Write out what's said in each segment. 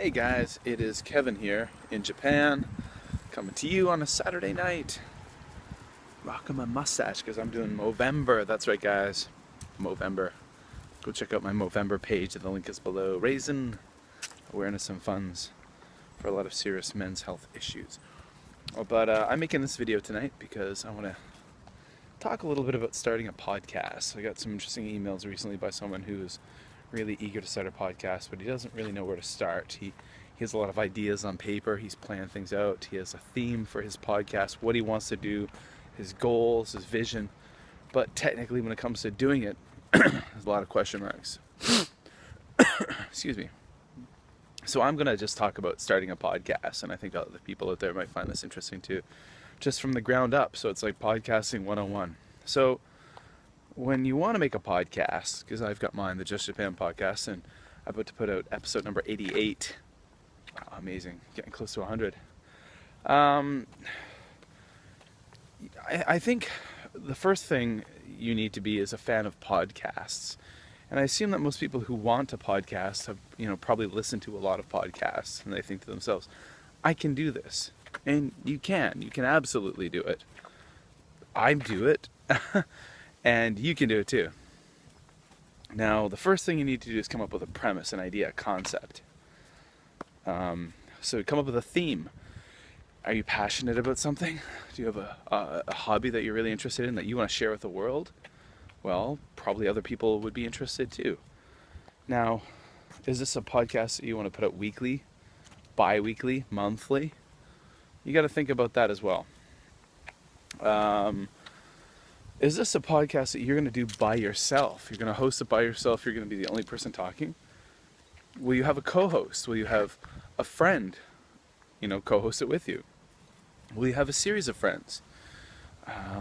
Hey guys, it is Kevin here in Japan, coming to you on a Saturday night. Rocking my mustache because I'm doing Movember. That's right, guys, Movember. Go check out my Movember page. The link is below. Raising awareness and funds for a lot of serious men's health issues. But I'm making this video tonight because I want to talk a little bit about starting a podcast. I got some interesting emails recently by someone who's really eager to start a podcast, but he doesn't really know where to start. He has a lot of ideas on paper. He's planning things out. He has a theme for his podcast, what he wants to do, his goals, his vision. But technically, when it comes to doing it, there's a lot of question marks. Excuse me. So I'm going to just talk about starting a podcast, and I think other people out there might find this interesting too, just from the ground up. So it's like podcasting 101. So when you want to make a podcast, because I've got mine, the Just Japan podcast, and I'm about to put out episode number 88. Oh, amazing, getting close to 100. I think the first thing you need to be is a fan of podcasts. And I assume that most people who want to podcast have, probably listened to a lot of podcasts, and they think to themselves, I can do this. And you can absolutely do it. I do it. And you can do it too. Now, the first thing you need to do is come up with a premise, an idea, a concept. So come up with a theme. Are you passionate about something? Do you have a hobby that you're really interested in that you want to share with the world? Well, probably other people would be interested too. Now, is this a podcast that you want to put out weekly, bi-weekly, monthly? You got to think about that as well. Is this a podcast that you're going to do by yourself? You're going to host it by yourself? You're going to be the only person talking? Will you have a co-host? Will you have a friend, co-host it with you? Will you have a series of friends?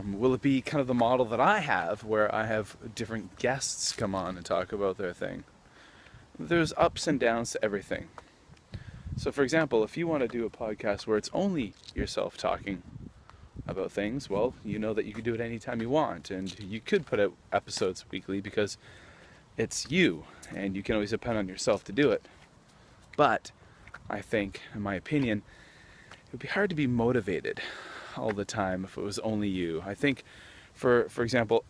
Will it be kind of the model that I have, where I have different guests come on and talk about their thing? There's ups and downs to everything. So for example, if you want to do a podcast where it's only yourself talking about things, well, you know that you can do it anytime you want, and you could put out episodes weekly because it's you, and you can always depend on yourself to do it. But I think, in my opinion, it would be hard to be motivated all the time if it was only you. I think, for example,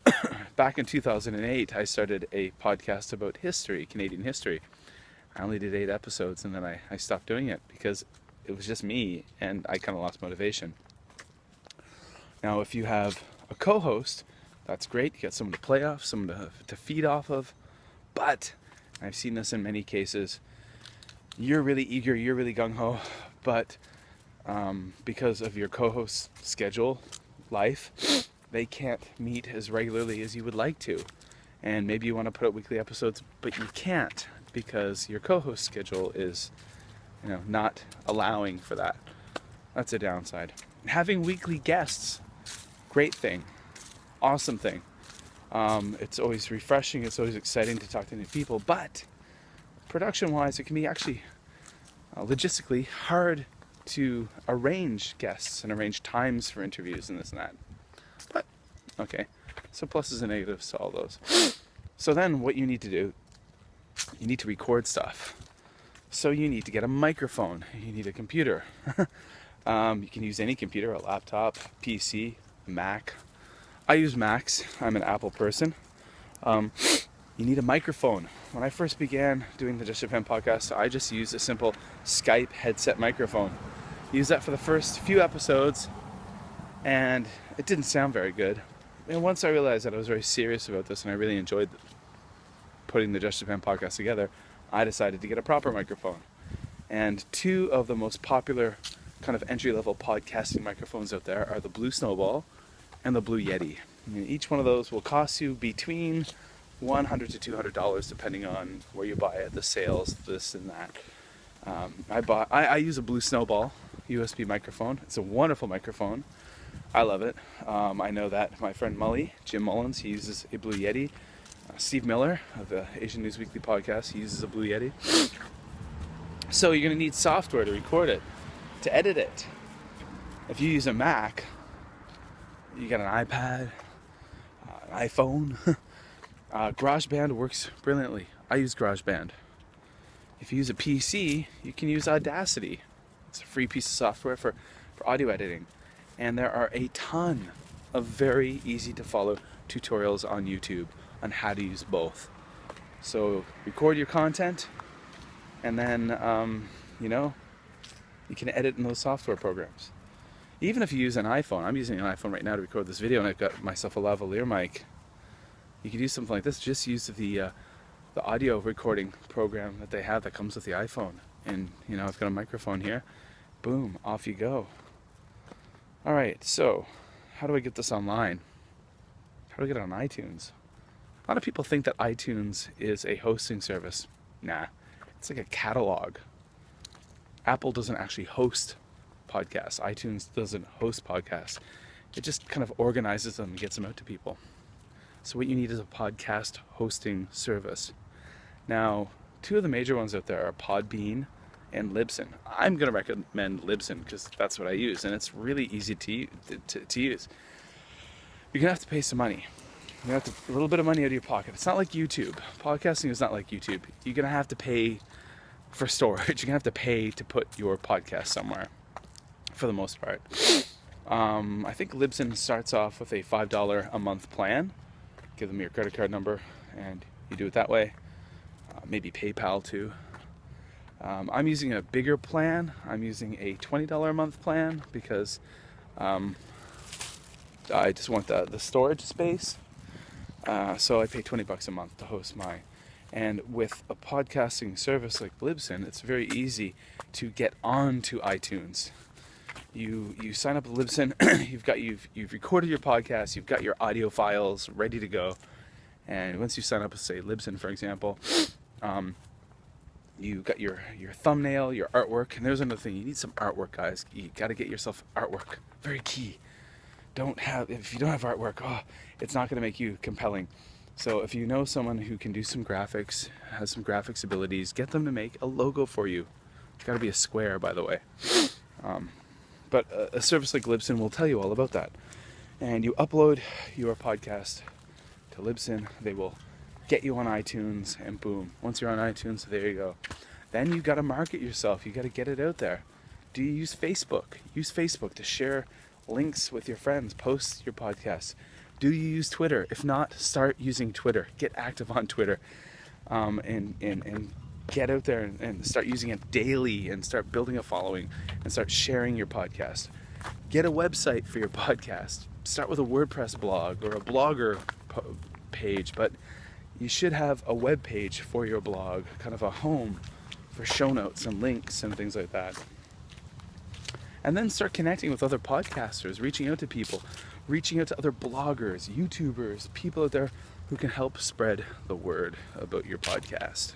back in 2008, I started a podcast about history, Canadian history. I only did 8 episodes, and then I stopped doing it because it was just me, and I kind of lost motivation. Now, if you have a co-host, that's great. You got someone to play off, someone to feed off of. But I've seen this in many cases. You're really eager, you're really gung-ho, but because of your co-host's schedule, life, they can't meet as regularly as you would like to. And maybe you want to put out weekly episodes, but you can't because your co-host schedule is, not allowing for that. That's a downside. Having weekly guests, great thing, awesome thing. It's always refreshing, it's always exciting to talk to new people, but production-wise, it can be actually logistically hard to arrange guests and arrange times for interviews and this and that. But, okay, so pluses and negatives to all those. So then what you need to do, you need to record stuff. So you need to get a microphone, you need a computer. You can use any computer, a laptop, PC, Mac. I use Macs. I'm an Apple person. You need a microphone. When I first began doing the Just Japan podcast, I just used a simple Skype headset microphone. Used that for the first few episodes, and it didn't sound very good. And once I realized that I was very serious about this and I really enjoyed putting the Just Japan podcast together, I decided to get a proper microphone. And 2 of the most popular kind of entry-level podcasting microphones out there are the Blue Snowball and the Blue Yeti. Each one of those will cost you between $100 to $200 depending on where you buy it, the sales, this and that. I use a Blue Snowball USB microphone. It's a wonderful microphone. I love it. I know that my friend Jim Mullins, he uses a Blue Yeti. Steve Miller of the Asian News Weekly podcast, he uses a Blue Yeti. So you're going to need software to record it, to edit it. If you use a Mac, you got an iPad, an iPhone. GarageBand works brilliantly. I use GarageBand. If you use a PC, you can use Audacity. It's a free piece of software for audio editing. And there are a ton of very easy to follow tutorials on YouTube on how to use both. So record your content, and then, you can edit in those software programs. Even if you use an iPhone, I'm using an iPhone right now to record this video, and I've got myself a lavalier mic. You could use something like this. Just use the audio recording program that they have that comes with the iPhone. And, I've got a microphone here. Boom, off you go. All right, so how do I get this online? How do I get it on iTunes? A lot of people think that iTunes is a hosting service. Nah, it's like a catalog. Apple doesn't actually host podcasts. iTunes doesn't host podcasts. It just kind of organizes them and gets them out to people. So what you need is a podcast hosting service. Now, two of the major ones out there are Podbean and Libsyn. I'm going to recommend Libsyn because that's what I use, and it's really easy to use. You're going to have to pay some money. You're going to have a little bit of money out of your pocket. It's not like YouTube. Podcasting is not like YouTube. You're going to have to pay for storage. You're going to have to pay to put your podcast somewhere, for the most part. I think Libsyn starts off with a $5 a month plan. Give them your credit card number, and you do it that way. Maybe PayPal too. I'm using a bigger plan. I'm using a $20 a month plan because I just want the storage space. So I pay $20 a month to host mine. And with a podcasting service like Libsyn, it's very easy to get onto iTunes. You sign up with Libsyn, you've recorded your podcast, you've got your audio files ready to go, and once you sign up with, say, Libsyn, for example, you got your thumbnail, your artwork, and there's another thing, you need some artwork, guys. You got to get yourself artwork, very key. If you don't have artwork, it's not going to make you compelling. So if you know someone who can do some graphics, has some graphics abilities, get them to make a logo for you. It's got to be a square, by the way. But a service like Libsyn will tell you all about that. And you upload your podcast to Libsyn, they will get you on iTunes, and boom, once you're on iTunes, there you go. Then you got to market yourself. You got to get it out there. Do you use Facebook? Use Facebook to share links with your friends, post your podcast. Do you use Twitter? If not, start using Twitter. Get active on Twitter, and get out there and start using it daily, and start building a following, and start sharing your podcast. Get a website for your podcast. Start with a WordPress blog or a Blogger page, but you should have a web page for your blog, kind of a home for show notes and links and things like that. And then start connecting with other podcasters, reaching out to people, reaching out to other bloggers, YouTubers, people out there who can help spread the word about your podcast.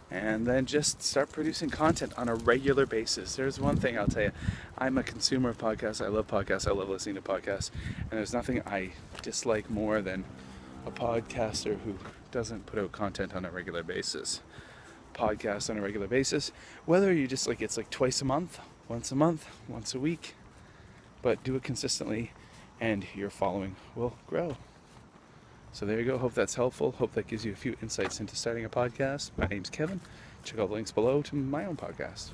And then just start producing content on a regular basis. There's one thing I'll tell you. I'm a consumer of podcasts. I love podcasts. I love listening to podcasts. And there's nothing I dislike more than a podcaster who doesn't put out content on a regular basis. Podcast on a regular basis, whether you just it's like twice a month, once a week, but do it consistently and your following will grow. So there you go. Hope that's helpful. Hope that gives you a few insights into starting a podcast. My name's Kevin. Check out the links below to my own podcast.